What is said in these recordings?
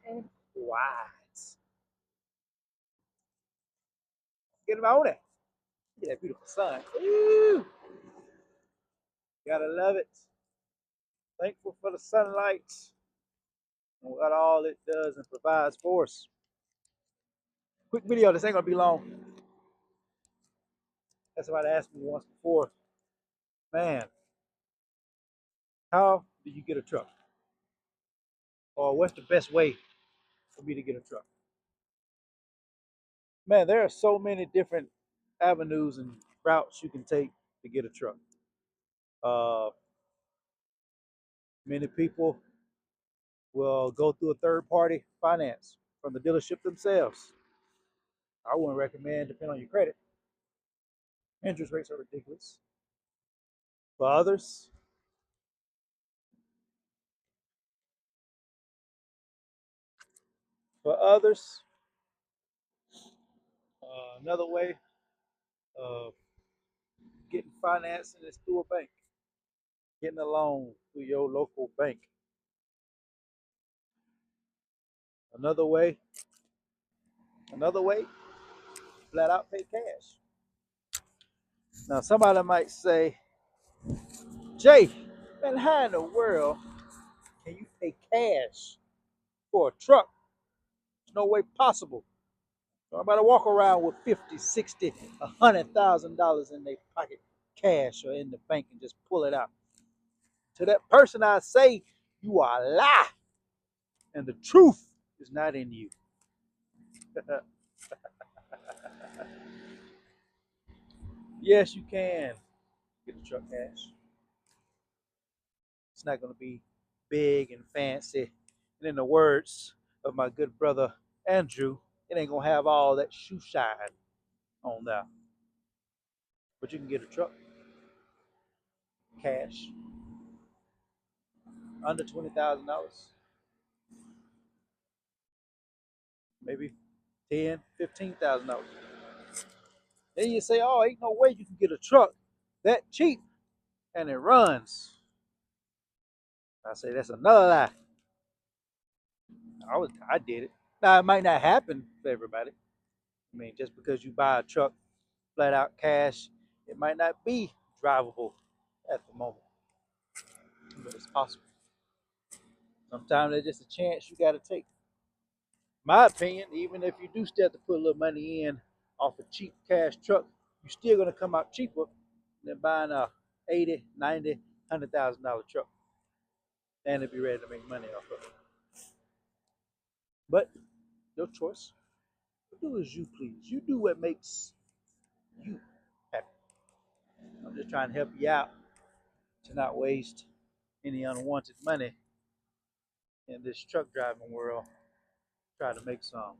and quiet. Get him on it. Get that beautiful sun. Ooh, gotta love it. Thankful for the sunlight and what all it does and provides for us. Quick video. This ain't gonna be long. That's somebody asked me once before. Man, how do you get a truck? Or what's the best way for me to get a truck? Man, there are so many different avenues and routes you can take to get a truck. Uh, Many people will go through a third party finance from the dealership themselves. I wouldn't recommend, depending on your credit. Interest rates are ridiculous. For others, for others, another way of getting financing is through a bank, getting a loan through your local bank. Another way, another way, flat out pay cash. Now, somebody might say, Jay, man, how in the world can you pay cash for a truck? There's no way possible. Nobody walk around with 50, 60, $100,000 in their pocket, cash or in the bank, and just pull it out. To that person, I say, you are a lie, and the truth is not in you. Yes, you can get a truck cash. It's not going to be big and fancy. And in the words of my good brother Andrew, it ain't going to have all that shoe shine on there. But you can get a truck cash under $20,000, maybe 10, $15,000. Then you say, "Oh, ain't no way you can get a truck that cheap and it runs." I say that's another lie. I did it. Now it might not happen for everybody. I mean, just because you buy a truck flat out cash, it might not be drivable at the moment, but it's possible. Sometimes there's just a chance you got to take. My opinion, even if you do still have to put a little money in off a cheap cash truck, you're still going to come out cheaper than buying a 80, 90, $100,000 truck and to be ready to make money off of it. But your choice. You do as you please. You do what makes you happy. I'm just trying to help you out to not waste any unwanted money in this truck driving world. Try to make some.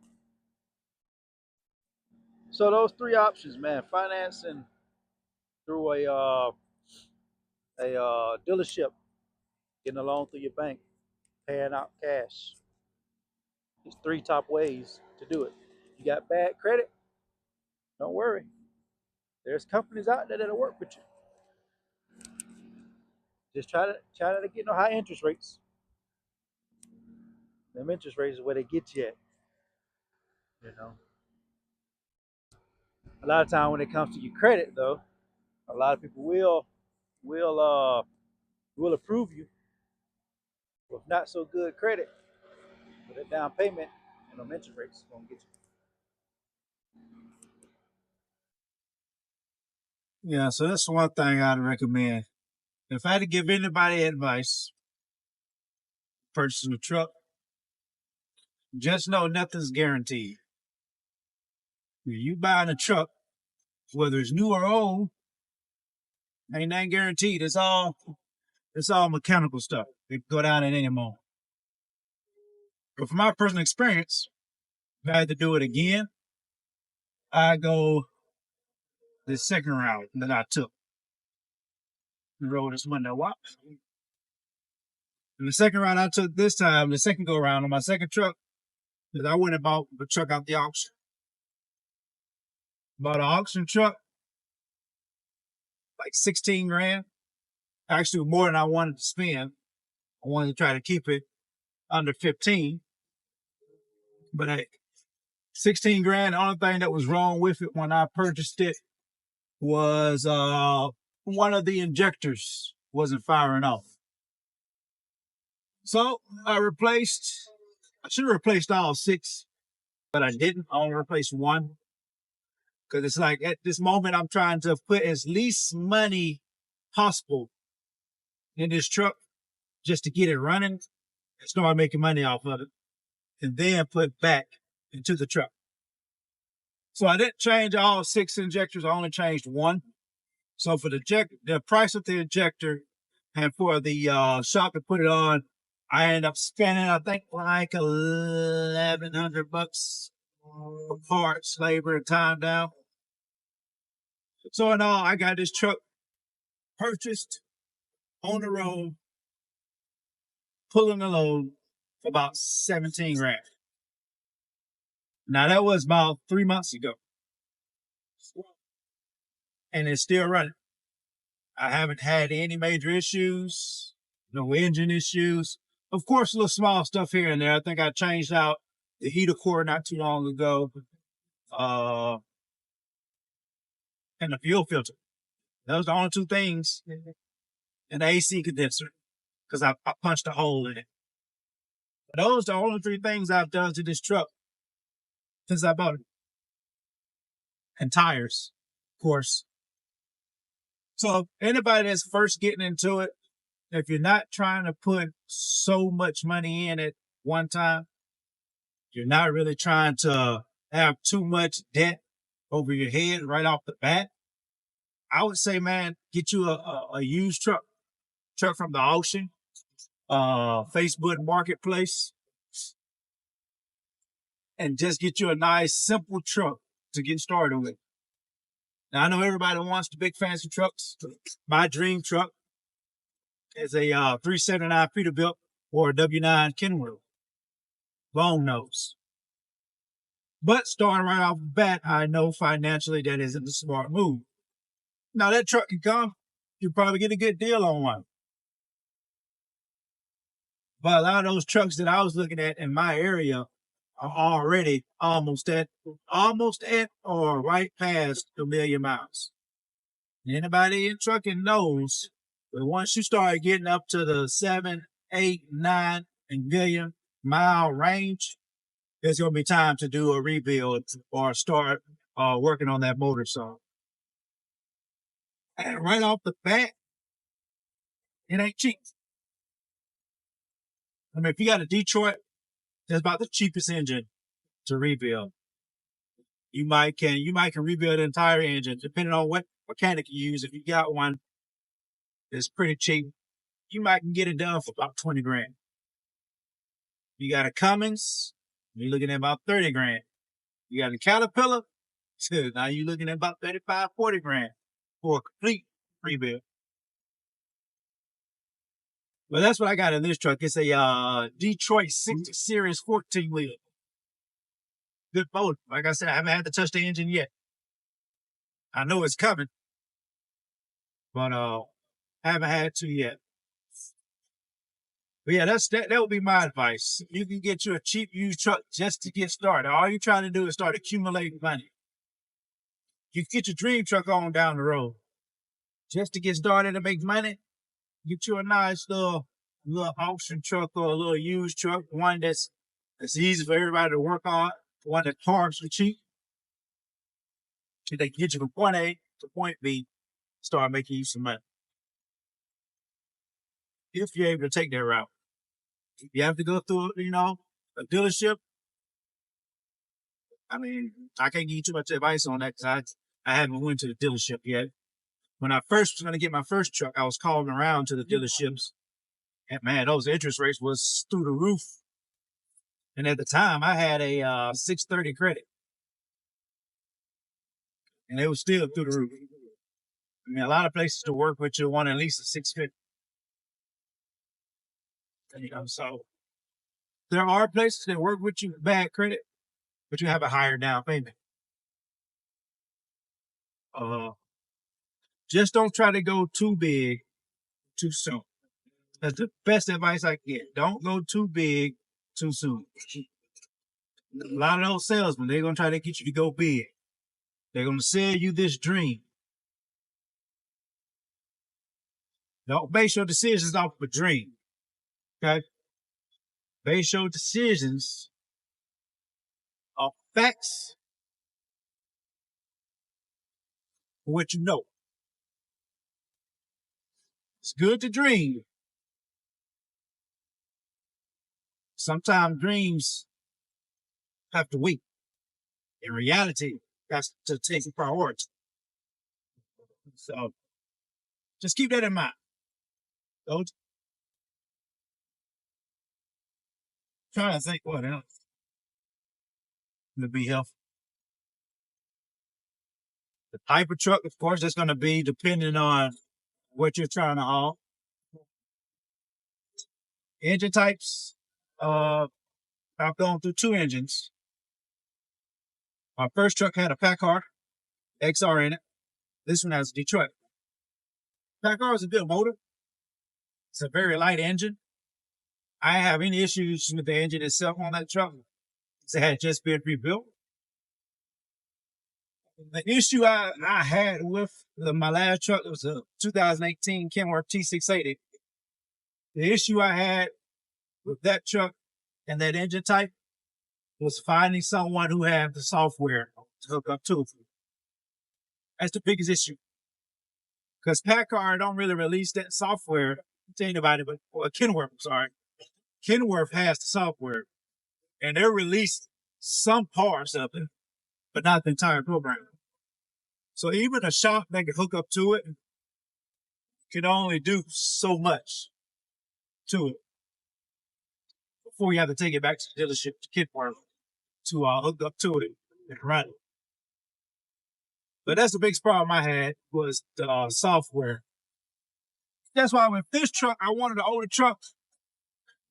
So those three options, man: financing through a dealership, getting a loan through your bank, paying out cash. These three top ways to do it. You got bad credit? Don't worry. There's companies out there that'll work with you. Just try to get no high interest rates. Them interest rates is where they get you at. You know, a lot of time when it comes to your credit, though, a lot of people will will approve you with not so good credit, but a down payment and them interest rates is gonna get you. Yeah, so that's one thing I'd recommend. If I had to give anybody advice purchasing a truck, just know nothing's guaranteed. You buying a truck, whether it's new or old, ain't nothing guaranteed. It's all mechanical stuff. It can go down at any moment. But from my personal experience, if I had to do it again, I go the second route that I took. The road this window. What? And the second route I took this time, the second go around on my second truck, is I went and bought the truck out the auction. Bought an auction truck, like 16 grand. Actually, more than I wanted to spend. I wanted to try to keep it under 15. But hey, 16 grand. The only thing that was wrong with it when I purchased it was one of the injectors wasn't firing off. So I should have replaced all 6, but I didn't. I only replaced 1. Because it's like at this moment, I'm trying to put as least money possible in this truck just to get it running and start making money off of it, and then put back into the truck. So I didn't change all 6 injectors. I only changed 1. So for the price of the injector and for the shop to put it on, I ended up spending, I think, like $1,100 for parts, labor, and time down. So in all, I got this truck purchased, on the road, pulling the load for about 17 grand. Now that was about 3 months ago. And it's still running. I haven't had any major issues, no engine issues. Of course, little small stuff here and there. I think I changed out the heater core not too long ago. And the fuel filter. Those are the only 2 things. And the AC condenser, because I punched a hole in it. But those are the only 3 things I've done to this truck since I bought it. And tires, of course. So anybody that's first getting into it, if you're not trying to put so much money in at one time, you're not really trying to have too much debt over your head right off the bat, I would say, man, get you a used truck from the auction, Facebook Marketplace, and just get you a nice, simple truck to get started with. Now, I know everybody wants the big fancy trucks. My dream truck is a 379 Peterbilt or a W9 Kenworth, long nose. But starting right off the bat, I know financially that isn't a smart move. Now, that truck can come, you'll probably get a good deal on one. But a lot of those trucks that I was looking at in my area are already almost at or right past 1 million miles. Anybody in trucking knows that once you start getting up to the 7, 8, 9 and million mile range, there's going to be time to do a rebuild or start working on that motor saw. And right off the bat, it ain't cheap. I mean, if you got a Detroit, that's about the cheapest engine to rebuild. You might can rebuild the entire engine, depending on what mechanic you use. If you got one that's pretty cheap, you might can get it done for about 20 grand. You got a Cummins, you're looking at about 30 grand. You got a Caterpillar, now you're looking at about 35, 40 grand for a complete rebuild. But that's what I got in this truck. It's a Detroit 60 Series 14-wheel. Good motor. Like I said, I haven't had to touch the engine yet. I know it's coming, but haven't had to yet. But yeah, that would be my advice. You can get you a cheap used truck just to get started. All you're trying to do is start accumulating money. You can get your dream truck on down the road. Just to get started and make money, get you a nice little auction truck or a little used truck, one that's easy for everybody to work on, one that parts are cheap. So they can get you from point A to point B, start making you some money. If you're able to take that route. If you have to go through, a dealership, I mean, I can't give you too much advice on that because I haven't went to the dealership yet. When I first was going to get my first truck, I was calling around to the dealerships. And man, those interest rates was through the roof. And at the time, I had a 630 credit. And it was still through the roof. I mean, a lot of places to work with you want at least a 650. So there are places that work with you with bad credit, but you have a higher down payment. Just don't try to go too big too soon. That's the best advice I can get. Don't go too big too soon. A lot of those salesmen, they're gonna try to get you to go big. They're gonna sell you this dream. Don't base your decisions off of a dream. Okay? Base your decisions off facts for what you know. It's good to dream. Sometimes dreams have to wait. In reality, that's to take priority. So just keep that in mind. Don't try to think what else to be helpful. The type of truck, of course, that's going to be depending on what you're trying to haul. Engine types, I've gone through 2 engines. My first truck had a PACCAR XR in it. This one has a Detroit. PACCAR is a good motor. It's a very light engine. I didn't have any issues with the engine itself on that truck. It had just been rebuilt. The issue I had with my last truck was a 2018 Kenworth T680. The issue I had with that truck and that engine type was finding someone who had the software to hook up to it. That's the biggest issue. Because PACCAR don't really release that software to anybody, but Kenworth, I'm sorry. Kenworth has the software, and they release some parts of it, but not the entire program. So even a shop that can hook up to it can only do so much to it before you have to take it back to the dealership to Kenworth to hook up to it and run it. But that's the biggest problem I had was the software. That's why with this truck, I wanted an older truck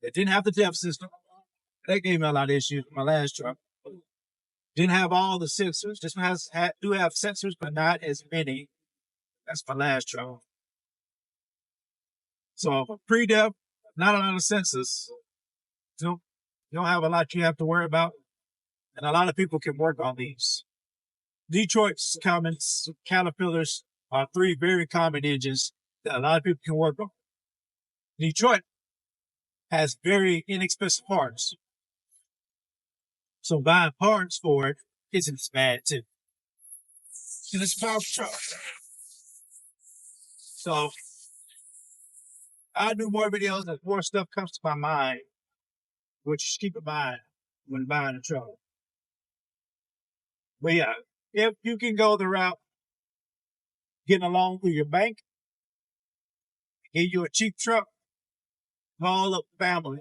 that didn't have the depth system. That gave me a lot of issues with my last truck. Didn't have all the sensors. This one do have sensors, but not as many. That's my last truck. So pre-depth, not a lot of sensors. You don't have a lot you have to worry about. And a lot of people can work on these. Detroit's Cummins, Caterpillars are 3 very common engines that a lot of people can work on. Detroit has very inexpensive parts. So buying parts for it isn't as bad too. And it's a powerful truck. So I do more videos as more stuff comes to my mind, which you should keep in mind when buying a truck. But yeah, if you can go the route getting along through your bank, give you a cheap truck, call up family,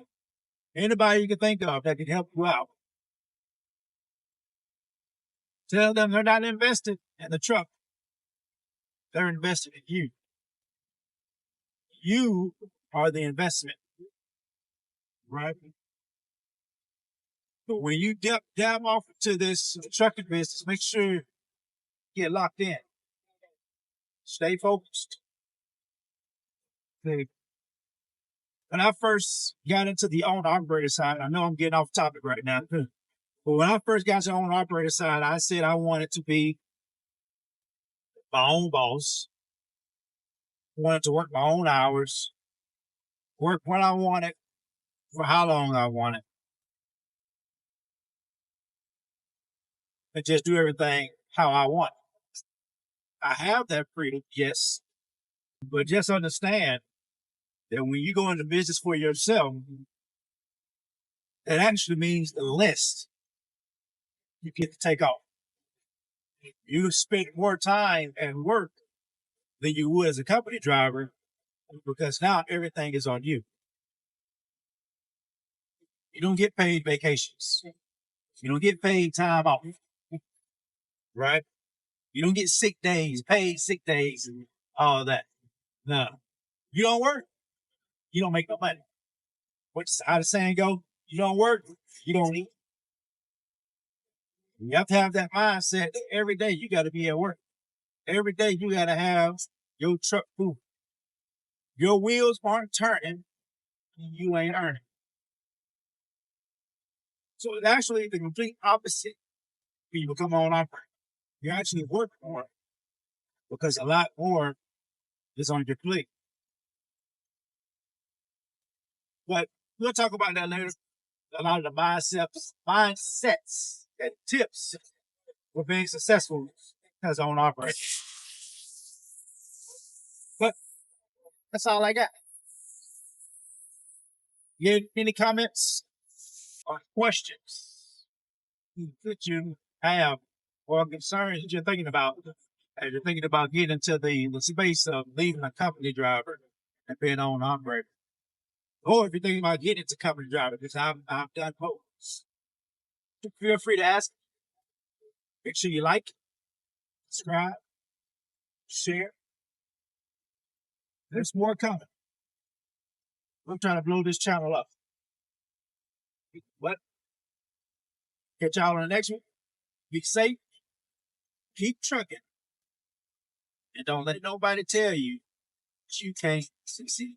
anybody you can think of that can help you out. Tell them they're not invested in the truck. They're invested in you. You are the investment, right? But when you dab off to this trucking business, make sure you get locked in. Stay focused. When I first got into the owner-operator side, I know I'm getting off topic right now, but when I first got to the owner-operator side, I said I wanted to be my own boss. I wanted to work my own hours, work when I wanted, for how long I wanted, and just do everything how I want. I have that freedom, yes, but just understand that when you go into business for yourself, that actually means the less you get to take off. You spend more time at work than you would as a company driver because now everything is on you. You don't get paid vacations. You don't get paid time off, right? You don't get sick days, paid sick days, and all that. No. You don't work, you don't make no money. What's how the saying go? You don't work, you don't eat. You have to have that mindset that every day you got to be at work. Every day you got to have your truck moving. Your wheels aren't turning, you ain't earning. So it's actually the complete opposite when you become on operator. You actually work more because a lot more is on your plate. But we'll talk about that later. A lot of the mindsets and tips for being successful as on operator. But that's all I got. You any comments or questions that you have or concerns that you're thinking about as you're thinking about getting into the space of leaving a company driver and being on operator? Or if you're thinking about getting into company driver, because I've done both. Feel free to ask. Make sure you like, subscribe, share. There's more coming. I'm trying to blow this channel up. But catch y'all on the next one. Be safe. Keep trucking. And don't let nobody tell you that you can't succeed.